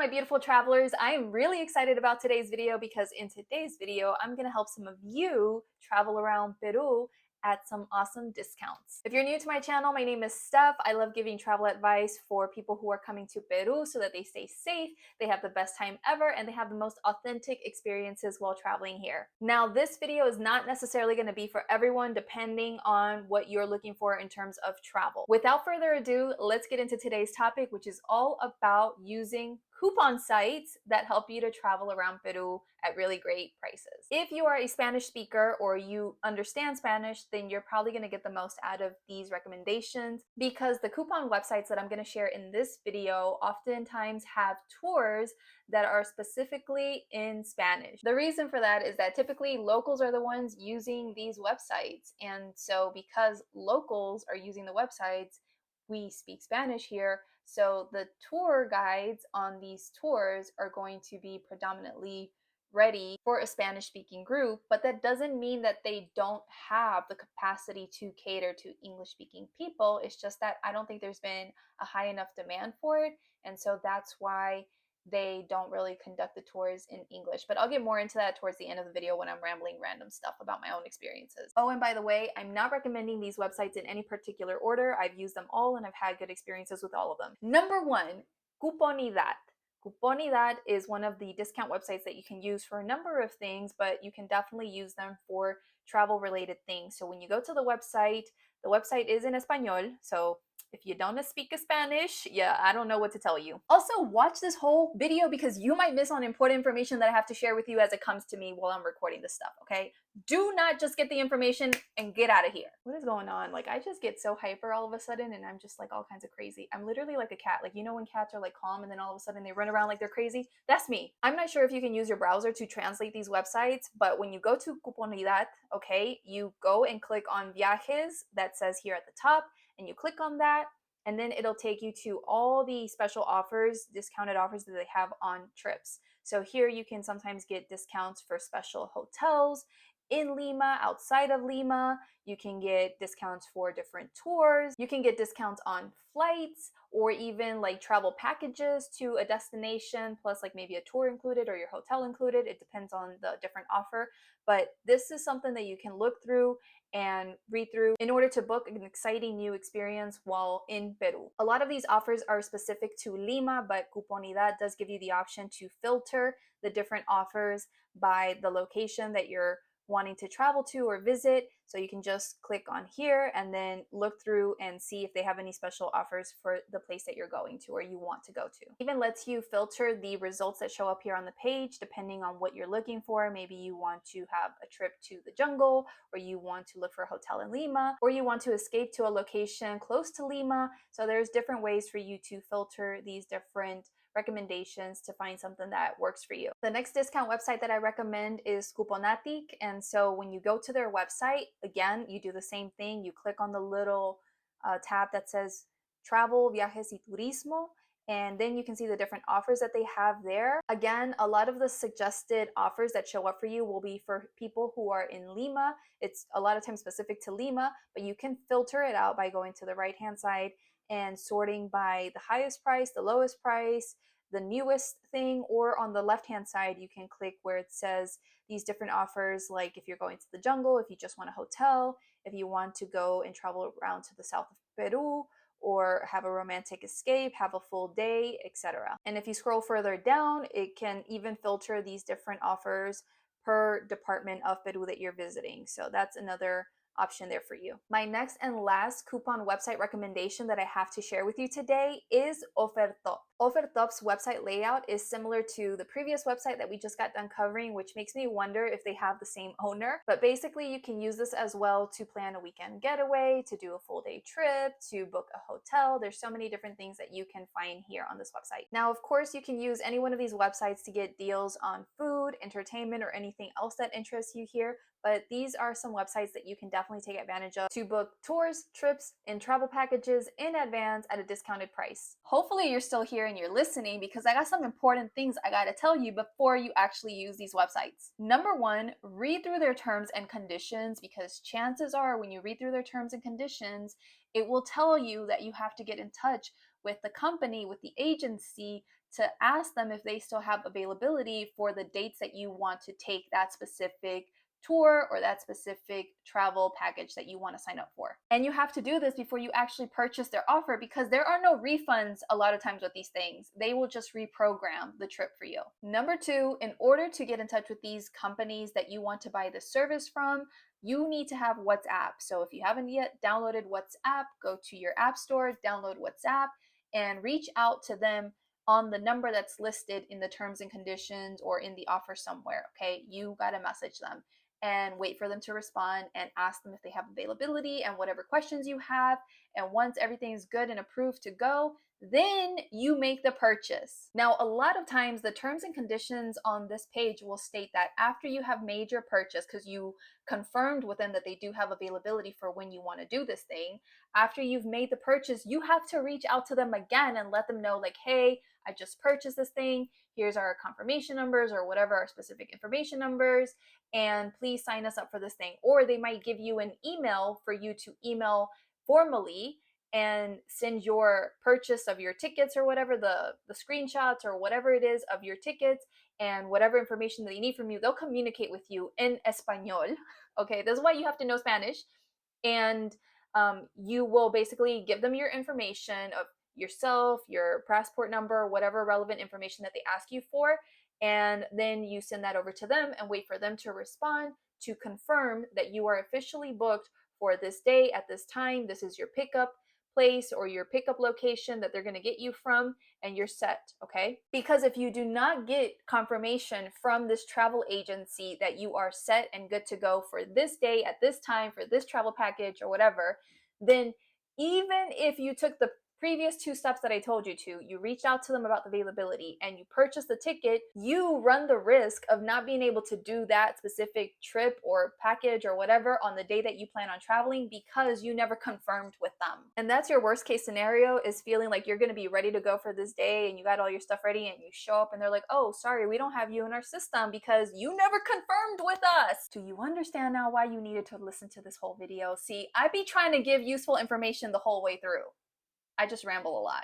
my beautiful travelers. I am really excited about today's video because in today's video, I'm going to help some of you travel around Peru at some awesome discounts. If you're new to my channel, my name is Steph. I love giving travel advice for people who are coming to Peru so that they stay safe, they have the best time ever, and they have the most authentic experiences while traveling here. Now, this video is not necessarily going to be for everyone depending on what you're looking for in terms of travel. Without further ado, let's get into today's topic, which is all about using coupon sites that help you to travel around Peru at really great prices. If you are a Spanish speaker or you understand Spanish, then you're probably going to get the most out of these recommendations because the coupon websites that I'm going to share in this video oftentimes have tours that are specifically in Spanish. The reason for that is that typically locals are the ones using these websites, and so because locals are using the websites, we speak Spanish here, so the tour guides on these tours are going to be predominantly ready for a Spanish-speaking group, but that doesn't mean that they don't have the capacity to cater to English-speaking people. It's just that I don't think there's been a high enough demand for it, and so that's why they don't really conduct the tours in English. But I'll get more into that towards the end of the video when I'm rambling random stuff about my own experiences. Oh, and by the way, I'm not recommending these websites in any particular order. I've used them all and I've had good experiences with all of them. Number one, Cuponidad. Cuponidad is one of the discount websites that you can use for a number of things, but you can definitely use them for travel related things. So when you go to the website is in Espanol, so if you don't speak Spanish, yeah, I don't know what to tell you. Also, watch this whole video because you might miss on important information that I have to share with you as it comes to me while I'm recording this stuff, okay? Do not just get the information and get out of here. What is going on? Like, I just get so hyper all of a sudden and I'm just like all kinds of crazy. I'm literally like a cat. Like, you know when cats are like calm and then all of a sudden they run around like they're crazy? That's me. I'm not sure if you can use your browser to translate these websites, but when you go to Cuponidad, okay, you go and click on Viajes that says here at the top, and you click on that, and then it'll take you to all the special offers, discounted offers that they have on trips. So here you can sometimes get discounts for special hotels in Lima, outside of Lima. You can get discounts for different tours. You can get discounts on flights or even like travel packages to a destination, plus like maybe a tour included or your hotel included. It depends on the different offer. But this is something that you can look through and read through in order to book an exciting new experience while in Peru. A lot of these offers are specific to Lima, but Cuponidad does give you the option to filter the different offers by the location that you're wanting to travel to or visit. So you can just click on here and then look through and see if they have any special offers for the place that you're going to or you want to go to. Even lets you filter the results that show up here on the page depending on what you're looking for. Maybe you want to have a trip to the jungle, or you want to look for a hotel in Lima, or you want to escape to a location close to Lima. So there's different ways for you to filter these different recommendations to find something that works for you. The next discount website that I recommend is Cuponatic, and so when you go to their website, again, you do the same thing. You click on the little tab that says Travel, Viajes y Turismo, and then you can see the different offers that they have there. Again, a lot of the suggested offers that show up for you will be for people who are in Lima. It's a lot of times specific to Lima, but you can filter it out by going to the right-hand side and sorting by the highest price, the lowest price, the newest thing, or on the left-hand side, you can click where it says these different offers, like if you're going to the jungle, if you just want a hotel, if you want to go and travel around to the south of Peru, or have a romantic escape, have a full day, etc. And if you scroll further down, it can even filter these different offers per department of Peru that you're visiting. So that's another option there for you. My next and last coupon website recommendation that I have to share with you today is Ofertop. Ofertop's website layout is similar to the previous website that we just got done covering, which makes me wonder if they have the same owner. But basically, you can use this as well to plan a weekend getaway, to do a full day trip, to book a hotel. There's so many different things that you can find here on this website. Now, of course, you can use any one of these websites to get deals on food, entertainment, or anything else that interests you here. But these are some websites that you can definitely take advantage of to book tours, trips, and travel packages in advance at a discounted price. Hopefully you're still here and you're listening because I got some important things I gotta tell you before you actually use these websites. Number one, read through their terms and conditions, because chances are when you read through their terms and conditions, it will tell you that you have to get in touch with the company, with the agency, to ask them if they still have availability for the dates that you want to take that specific tour or that specific travel package that you want to sign up for. And you have to do this before you actually purchase their offer, because there are no refunds a lot of times with these things. They will just reprogram the trip for you. Number two, in order to get in touch with these companies that you want to buy the service from, you need to have WhatsApp. So if you haven't yet downloaded WhatsApp, go to your app store, download WhatsApp, and reach out to them on the number that's listed in the terms and conditions or in the offer somewhere. Okay, you got to message them and wait for them to respond and ask them if they have availability and whatever questions you have. And once everything's good and approved to go, then you make the purchase. Now, a lot of times the terms and conditions on this page will state that after you have made your purchase, because you confirmed with them that they do have availability for when you want to do this thing, after you've made the purchase, you have to reach out to them again and let them know, like, hey, I just purchased this thing. Here's our confirmation numbers or whatever our specific information numbers, and please sign us up for this thing. Or they might give you an email for you to email formally and send your purchase of your tickets or whatever, the screenshots or whatever it is of your tickets and whatever information they need from you. They'll communicate with you in Espanol. Okay, this is why you have to know Spanish. And you will basically give them your information of yourself, your passport number, whatever relevant information that they ask you for, and then you send that over to them and wait for them to respond to confirm that you are officially booked for this day at this time. This is your pickup place or your pickup location that they're going to get you from, and you're set. Okay, because if you do not get confirmation from this travel agency that you are set and good to go for this day at this time for this travel package or whatever, then even if you took the previous two steps that I told you to, you reached out to them about the availability and you purchased the ticket, you run the risk of not being able to do that specific trip or package or whatever on the day that you plan on traveling because you never confirmed with them. And that's your worst case scenario, is feeling like you're going to be ready to go for this day and you got all your stuff ready and you show up and they're like, oh, sorry, we don't have you in our system because you never confirmed with us. Do you understand now why you needed to listen to this whole video? See, I be trying to give useful information the whole way through. I just ramble a lot.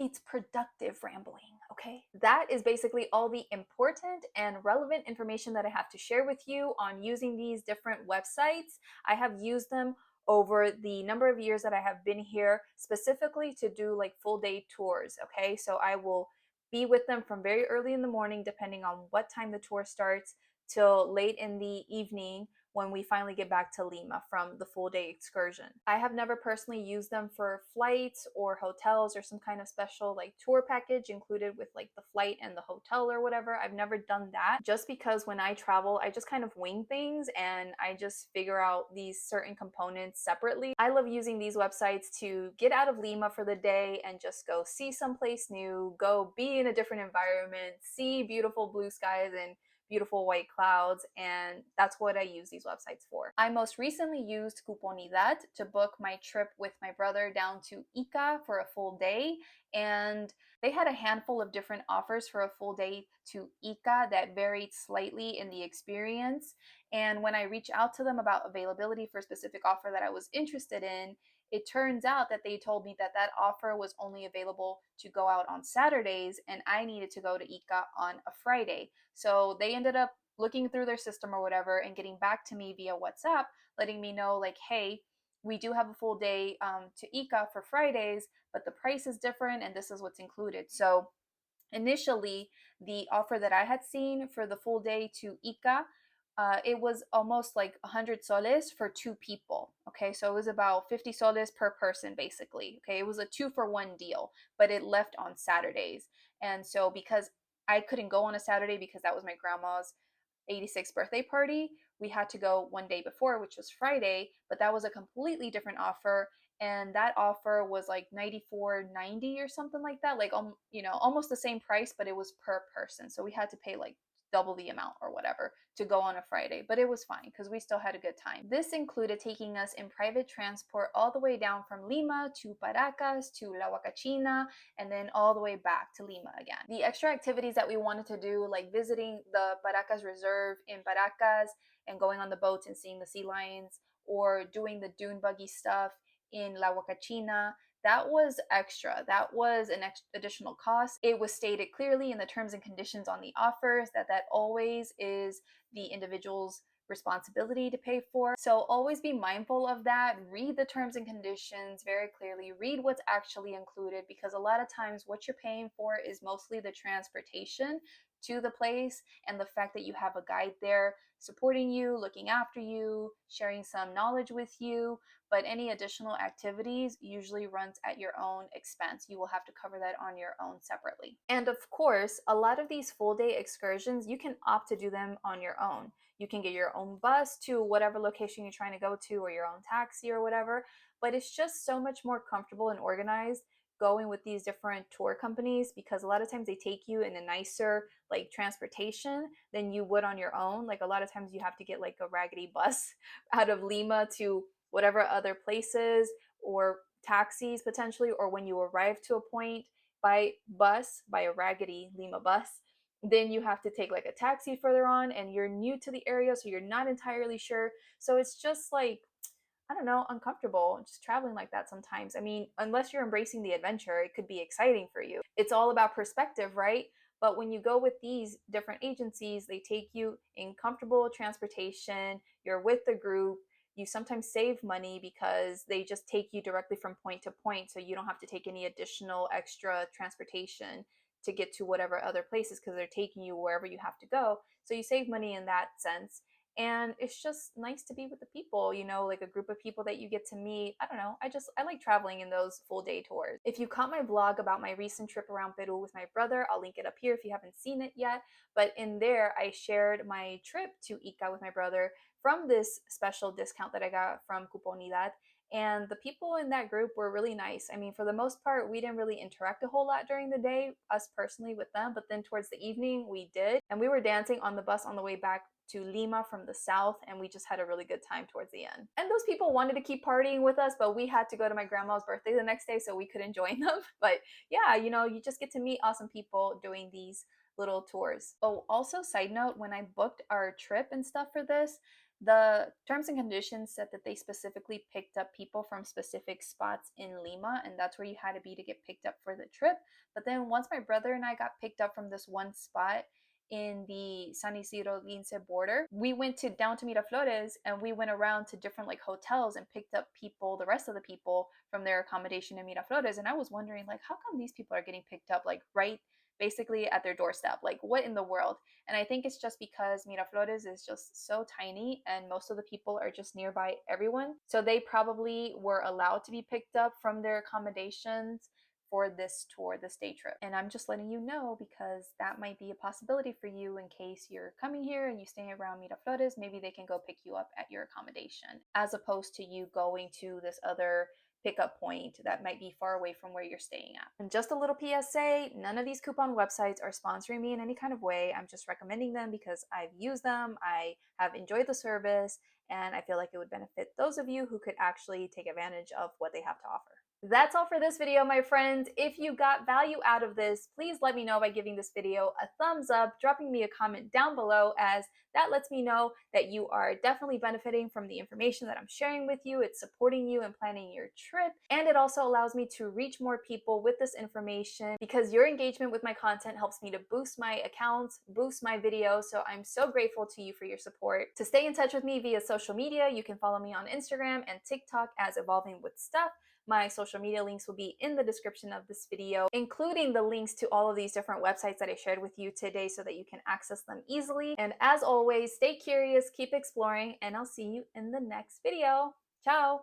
It's productive rambling, okay? That is basically all the important and relevant information that I have to share with you on using these different websites. I have used them over the number of years that I have been here, specifically to do like full day tours, okay? So I will be with them from very early in the morning, depending on what time the tour starts, till late in the evening when we finally get back to Lima from the full day excursion. I have never personally used them for flights or hotels or some kind of special like tour package included with like the flight and the hotel or whatever. I've never done that, just because when I travel, I just kind of wing things and I just figure out these certain components separately. I love using these websites to get out of Lima for the day and just go see someplace new, go be in a different environment, see beautiful blue skies and beautiful white clouds, and that's what I use these websites for. I most recently used Cuponidad to book my trip with my brother down to Ica for a full day, and they had a handful of different offers for a full day to Ica that varied slightly in the experience. And when I reached out to them about availability for a specific offer that I was interested in, it turns out that they told me that that offer was only available to go out on Saturdays and I needed to go to Ica on a Friday. So they ended up looking through their system or whatever and getting back to me via WhatsApp, letting me know like, hey, we do have a full day to Ica for Fridays, but the price is different and this is what's included. So initially, the offer that I had seen for the full day to Ica, it was almost like 100 soles for two people. Okay, so it was about 50 soles per person basically. Okay, it was a 2-for-1 deal, but it left on Saturdays. And so because I couldn't go on a Saturday because that was my grandma's 86th birthday party, we had to go one day before, which was Friday, but that was a completely different offer. And that offer was like 94.90 or something like that, like almost the same price, but it was per person. So we had to pay like double the amount or whatever to go on a Friday, but it was fine because we still had a good time. This included taking us in private transport all the way down from Lima to Paracas to La Huacachina and then all the way back to Lima again. The extra activities that we wanted to do, like visiting the Paracas Reserve in Paracas and going on the boats and seeing the sea lions, or doing the dune buggy stuff in La Huacachina, that was extra. That was an additional cost. It was stated clearly in the terms and conditions on the offers that that always is the individual's responsibility to pay for. So always be mindful of that. Read the terms and conditions very clearly. Read what's actually included, because a lot of times what you're paying for is mostly the transportation to the place and the fact that you have a guide there supporting you, looking after you, sharing some knowledge with you. But any additional activities usually runs at your own expense. You will have to cover that on your own separately. And of course, a lot of these full day excursions, you can opt to do them on your own. You can get your own bus to whatever location you're trying to go to, or your own taxi or whatever. But it's just so much more comfortable and organized going with these different tour companies, because a lot of times they take you in a nicer like transportation than you would on your own. Like a lot of times you have to get like a raggedy bus out of Lima to whatever other places, or taxis potentially, or when you arrive to a point by bus, by a raggedy Lima bus, then you have to take like a taxi further on, and you're new to the area, so you're not entirely sure. So it's just like, I don't know, uncomfortable just traveling like that sometimes. I mean, unless you're embracing the adventure, it could be exciting for you. It's all about perspective, right? But when you go with these different agencies, they take you in comfortable transportation, you're with the group, you sometimes save money because they just take you directly from point to point, so you don't have to take any additional extra transportation to get to whatever other places, because they're taking you wherever you have to go. So you save money in that sense. And it's just nice to be with the people, you know, like a group of people that you get to meet. I don't know, I like traveling in those full day tours. If you caught my vlog about my recent trip around Peru with my brother, I'll link it up here if you haven't seen it yet. But in there, I shared my trip to Ica with my brother from this special discount that I got from Cuponidad. And the people in that group were really nice. I mean, for the most part, we didn't really interact a whole lot during the day, us personally with them, but then towards the evening we did. And we were dancing on the bus on the way back to Lima from the south, and we just had a really good time towards the end. And those people wanted to keep partying with us, but we had to go to my grandma's birthday the next day, so we couldn't join them. But yeah, you know, you just get to meet awesome people doing these little tours. Oh, also side note, when I booked our trip and stuff for this, the terms and conditions said that they specifically picked up people from specific spots in Lima, and that's where you had to be to get picked up for the trip. But then once my brother and I got picked up from this one spot in the San Isidro Lince border, we went to down to Miraflores, and we went around to different like hotels and picked up people, the rest of the people from their accommodation in Miraflores. And I was wondering, like, how come these people are getting picked up like right basically at their doorstep? Like, what in the world? And I think it's just because Miraflores is just so tiny and most of the people are just nearby everyone. So they probably were allowed to be picked up from their accommodations for this tour, this day trip. And I'm just letting you know, because that might be a possibility for you in case you're coming here and you stay around Miraflores. Maybe they can go pick you up at your accommodation, as opposed to you going to this other pickup point that might be far away from where you're staying at. And just a little PSA, none of these coupon websites are sponsoring me in any kind of way. I'm just recommending them because I've used them, I have enjoyed the service, and I feel like it would benefit those of you who could actually take advantage of what they have to offer. That's all for this video, my friends. If you got value out of this, please let me know by giving this video a thumbs up, dropping me a comment down below, as that lets me know that you are definitely benefiting from the information that I'm sharing with you. It's supporting you in planning your trip, and it also allows me to reach more people with this information, because your engagement with my content helps me to boost my accounts, boost my videos. So I'm so grateful to you for your support. To stay in touch with me via social media, you can follow me on Instagram and TikTok as Evolving with Stef. My social media links will be in the description of this video, including the links to all of these different websites that I shared with you today so that you can access them easily. And as always, stay curious, keep exploring, and I'll see you in the next video. Ciao!